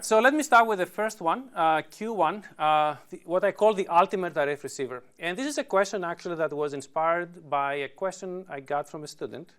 So let me start with the first one, Q1, what I call the ultimate RF receiver. And this is a question actually that was inspired by a question I got from a student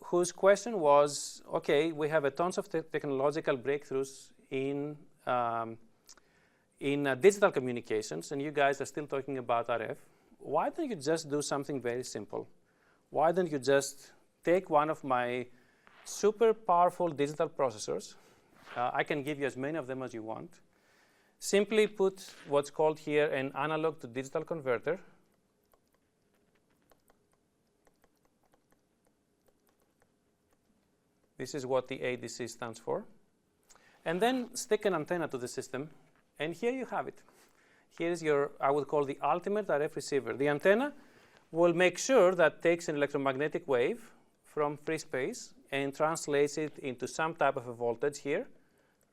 whose question was, okay, we have a tons of technological breakthroughs in digital communications, and you guys are still talking about RF. Why don't you just do something very simple? Why don't you just take one of my super powerful digital processors? I can give you as many of them as you want. Simply put what's called here an analog to digital converter. This is what the ADC stands for. And then stick an antenna to the system, and here you have it. Here's your, I would call the ultimate RF receiver. The antenna will make sure that takes an electromagnetic wave from free space and translates it into some type of a voltage here.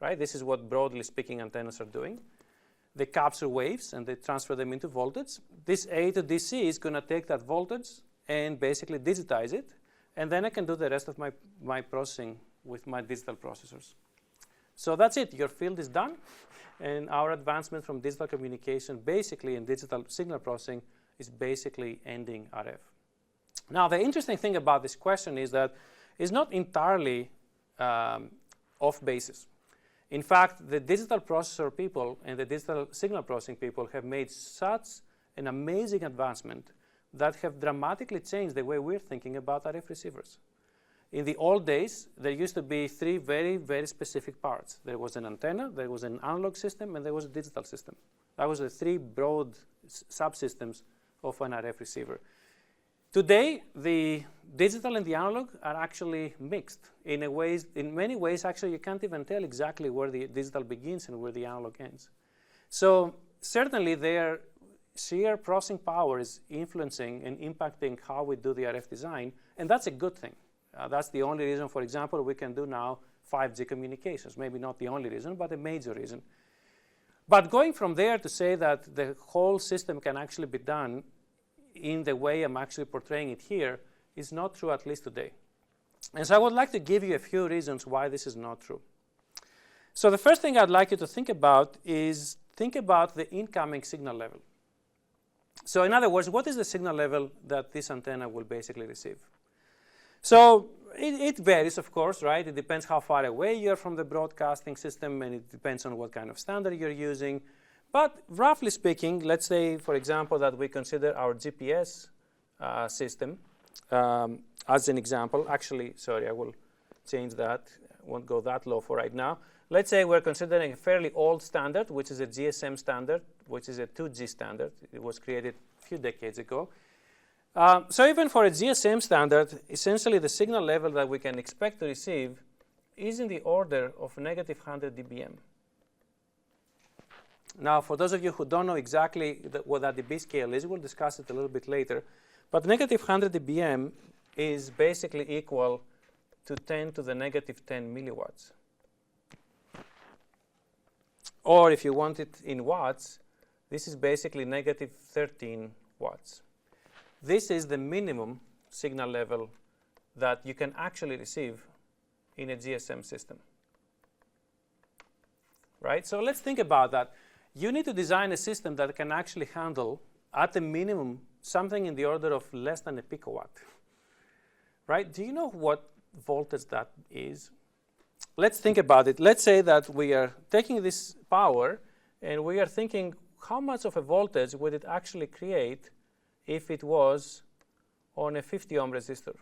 Right? This is what, broadly speaking, antennas are doing. They capture waves and they transfer them into voltage. This A to DC is going to take that voltage and basically digitize it. And then I can do the rest of my processing with my digital processors. So that's it. Your field is done. And our advancement from digital communication, basically in digital signal processing, is basically ending RF. Now, the interesting thing about this question is that it's not entirely off basis. In fact, the digital processor people and the digital signal processing people have made such an amazing advancement that have dramatically changed the way we're thinking about RF receivers. In the old days, there used to be three very, very specific parts. There was an antenna, there was an analog system, and there was a digital system. That was the three broad subsystems of an RF receiver. Today, the digital and the analog are actually mixed. In many ways, actually, you can't even tell exactly where the digital begins and where the analog ends. So certainly, their sheer processing power is influencing and impacting how we do the RF design, and that's a good thing. That's the only reason, for example, we can do now 5G communications. Maybe not the only reason, but a major reason. But going from there to say that the whole system can actually be done in the way I'm actually portraying it here is not true, at least today. And so I would like to give you a few reasons why this is not true. So the first thing I'd like you to think about is think about the incoming signal level. So in other words, what is the signal level that this antenna will basically receive? So it varies, of course, right? It depends how far away you're from the broadcasting system, and it depends on what kind of standard you're using. But roughly speaking, let's say, for example, that we consider our GPS system as an example. Actually, sorry, I will change that. I won't go that low for right now. Let's say we're considering a fairly old standard, which is a GSM standard, which is a 2G standard. It was created a few decades ago. So even for a GSM standard, essentially the signal level that we can expect to receive is in the order of negative 100 dBm. Now, for those of you who don't know exactly what that dB scale is, we'll discuss it a little bit later. But negative 100 dBm is basically equal to 10 to the negative 10 milliwatts. Or if you want it in watts, this is basically negative 13 watts. This is the minimum signal level that you can actually receive in a GSM system. Right? So let's think about that. You need to design a system that can actually handle, at the minimum, something in the order of less than a picowatt. Right? Do you know what voltage that is? Let's think about it. Let's say that we are taking this power and we are thinking, how much of a voltage would it actually create if it was on a 50 ohm resistor,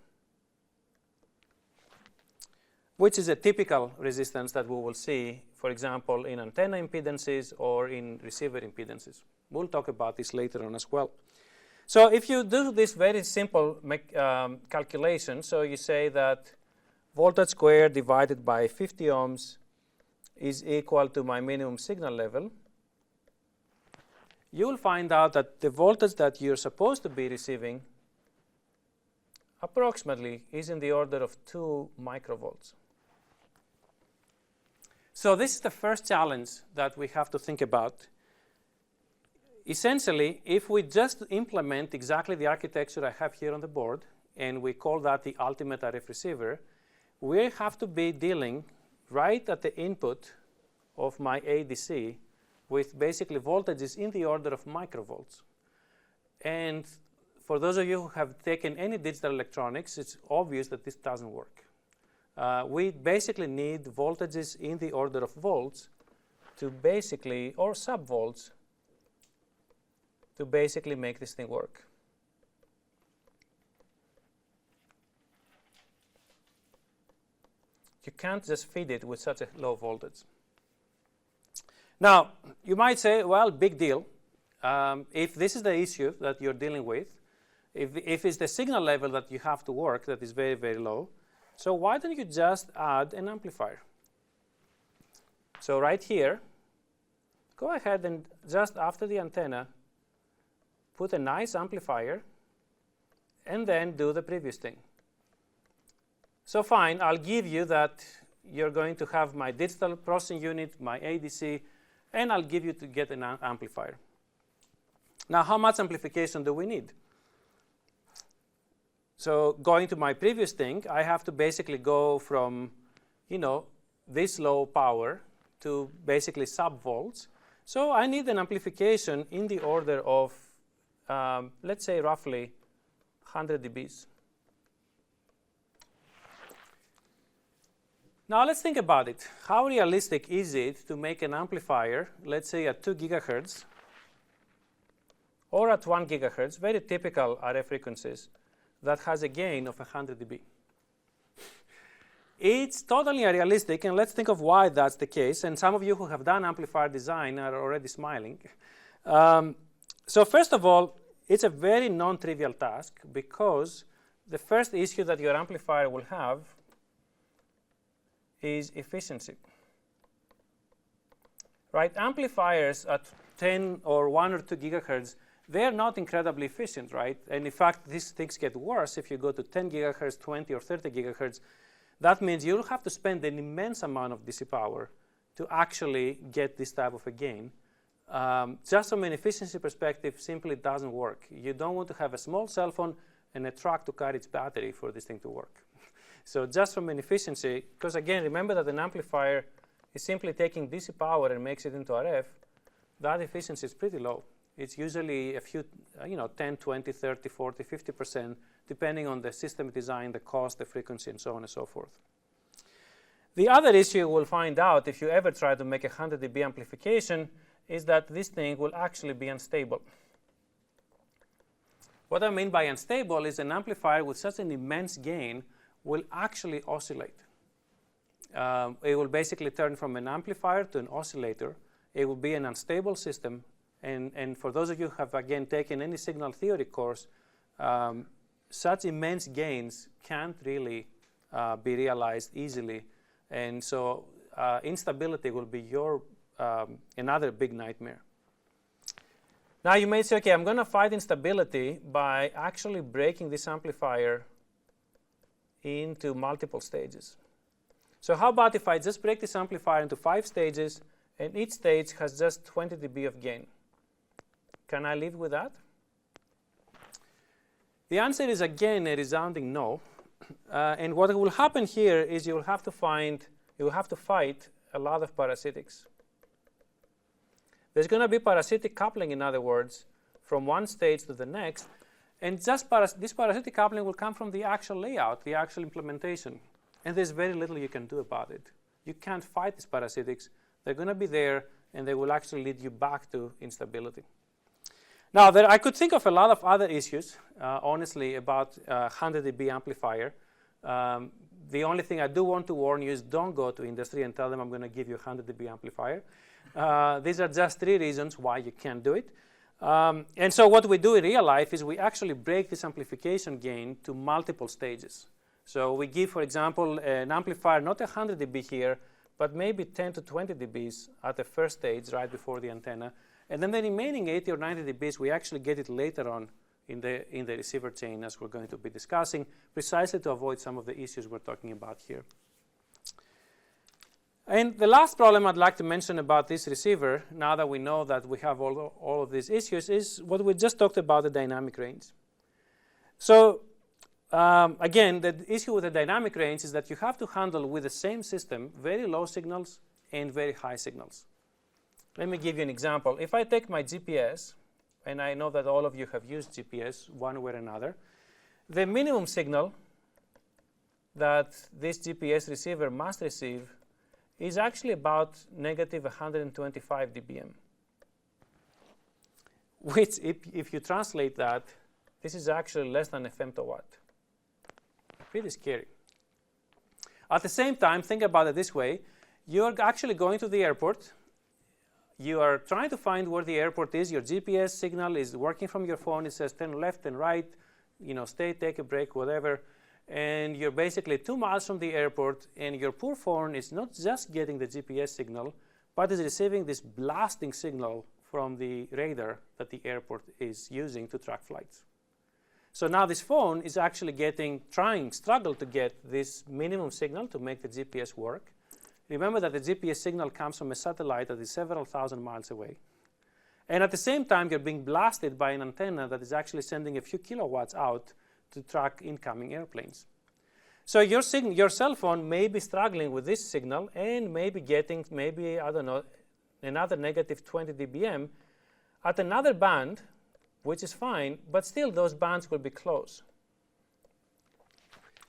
which is a typical resistance that we will see, for example, in antenna impedances or in receiver impedances. We'll talk about this later on as well. So if you do this very simple calculation, so you say that voltage squared divided by 50 ohms is equal to my minimum signal level, you will find out that the voltage that you're supposed to be receiving approximately is in the order of 2 microvolts. So this is the first challenge that we have to think about. Essentially, if we just implement exactly the architecture I have here on the board, and we call that the ultimate RF receiver, we have to be dealing right at the input of my ADC with basically voltages in the order of microvolts. And for those of you who have taken any digital electronics, it's obvious that this doesn't work. We basically need voltages in the order of volts to basically, or subvolts, to basically make this thing work. You can't just feed it with such a low voltage. Now, you might say, well, big deal. If this is the issue that you're dealing with, if it's the signal level that you have to work that is very, very low, so why don't you just add an amplifier? So right here, go ahead and just after the antenna, put a nice amplifier, and then do the previous thing. So fine, I'll give you that you're going to have my digital processing unit, my ADC, and I'll give you to get an amplifier. Now, how much amplification do we need? So going to my previous thing, I have to basically go from, this low power to basically subvolts. So I need an amplification in the order of, let's say, roughly 100 dBs. Now let's think about it. How realistic is it to make an amplifier, let's say at 2 gigahertz or at 1 gigahertz, very typical RF frequencies, that has a gain of 100 dB? It's totally unrealistic, and let's think of why that's the case. And some of you who have done amplifier design are already smiling. So first of all, it's a very non-trivial task, because the first issue that your amplifier will have is efficiency. Right? Amplifiers at 10 or 1 or 2 gigahertz, they're not incredibly efficient, right? And in fact, these things get worse if you go to 10 gigahertz, 20 or 30 gigahertz. That means you'll have to spend an immense amount of DC power to actually get this type of a gain. Just from an efficiency perspective, simply doesn't work. You don't want to have a small cell phone and a truck to carry its battery for this thing to work. So just from an efficiency, because again, remember that an amplifier is simply taking DC power and makes it into RF, that efficiency is pretty low. It's usually a few, 10, 20, 30, 40, 50%, depending on the system design, the cost, the frequency, and so on and so forth. The other issue you will find out if you ever try to make a 100 dB amplification is that this thing will actually be unstable. What I mean by unstable is an amplifier with such an immense gain will actually oscillate. It will basically turn from an amplifier to an oscillator. It will be an unstable system. And for those of you who have, again, taken any signal theory course, such immense gains can't really be realized easily. And so instability will be your another big nightmare. Now you may say, okay, I'm going to fight instability by actually breaking this amplifier into multiple stages. So how about if I just break this amplifier into 5 stages, and each stage has just 20 dB of gain? Can I live with that? The answer is, again, a resounding no. And what will happen here is you will have to fight a lot of parasitics. There's going to be parasitic coupling, in other words, from one stage to the next. And just this parasitic coupling will come from the actual layout, the actual implementation. And there's very little you can do about it. You can't fight these parasitics. They're going to be there, and they will actually lead you back to instability. Now, I could think of a lot of other issues, honestly, about 100 dB amplifier. The only thing I do want to warn you is don't go to industry and tell them I'm going to give you a 100 dB amplifier. These are just 3 reasons why you can't do it. And so what we do in real life is we actually break this amplification gain to multiple stages. So we give, for example, an amplifier, not 100 dB here, but maybe 10 to 20 dBs at the first stage right before the antenna. And then the remaining 80 or 90 dBs, we actually get it later on in the receiver chain, as we're going to be discussing, precisely to avoid some of the issues we're talking about here. And the last problem I'd like to mention about this receiver, now that we know that we have all of these issues, is what we just talked about, the dynamic range. So again, the issue with the dynamic range is that you have to handle with the same system very low signals and very high signals. Let me give you an example. If I take my GPS, and I know that all of you have used GPS one way or another, the minimum signal that this GPS receiver must receive is actually about negative 125 dBm, which, if you translate that, this is actually less than a femtowatt. Pretty scary. At the same time, think about it this way. You're actually going to the airport. You are trying to find where the airport is. Your GPS signal is working from your phone. It says turn left and right, stay, take a break, whatever. And you're basically 2 miles from the airport, and your poor phone is not just getting the GPS signal, but is receiving this blasting signal from the radar that the airport is using to track flights. So now this phone is actually struggle to get this minimum signal to make the GPS work. Remember that the GPS signal comes from a satellite that is several thousand miles away. And at the same time, you're being blasted by an antenna that is actually sending a few kilowatts out to track incoming airplanes. So your cell phone may be struggling with this signal and maybe getting, I don't know, another negative 20 dBm at another band, which is fine, but still those bands will be close.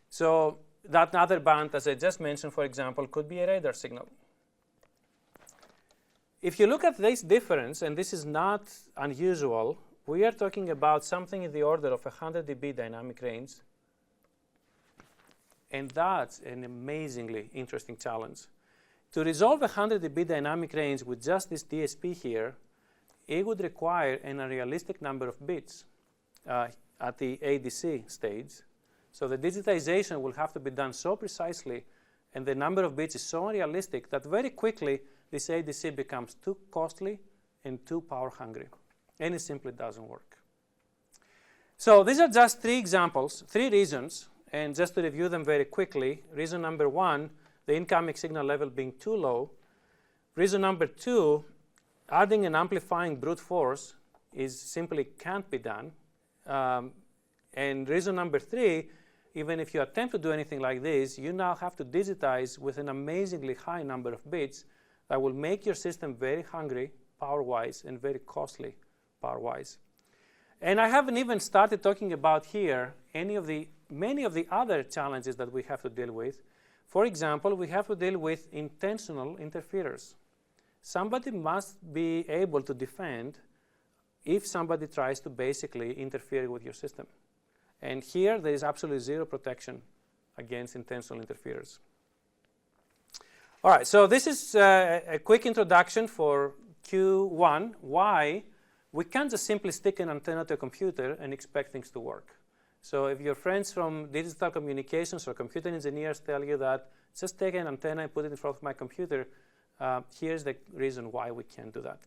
So that other band, as I just mentioned, for example, could be a radar signal. If you look at this difference, and this is not unusual, we are talking about something in the order of 100 dB dynamic range. And that's an amazingly interesting challenge. To resolve 100 dB dynamic range with just this DSP here, it would require an unrealistic number of bits at the ADC stage. So the digitization will have to be done so precisely, and the number of bits is so unrealistic that very quickly this ADC becomes too costly and too power hungry, and it simply doesn't work. So these are just 3 examples, 3 reasons, and just to review them very quickly. Reason number 1, the incoming signal level being too low. Reason number 2, adding an amplifying brute force simply can't be done. And reason number 3, even if you attempt to do anything like this, you now have to digitize with an amazingly high number of bits that will make your system very hungry power-wise and very costly power-wise. And I haven't even started talking about here many of the other challenges that we have to deal with. For example, we have to deal with intentional interferers. Somebody must be able to defend if somebody tries to basically interfere with your system. And here, there is absolutely zero protection against intentional interferers. All right, so this is a quick introduction for Q1, why we can't just simply stick an antenna to a computer and expect things to work. So if your friends from digital communications or computer engineers tell you that just take an antenna and put it in front of my computer, here's the reason why we can't do that.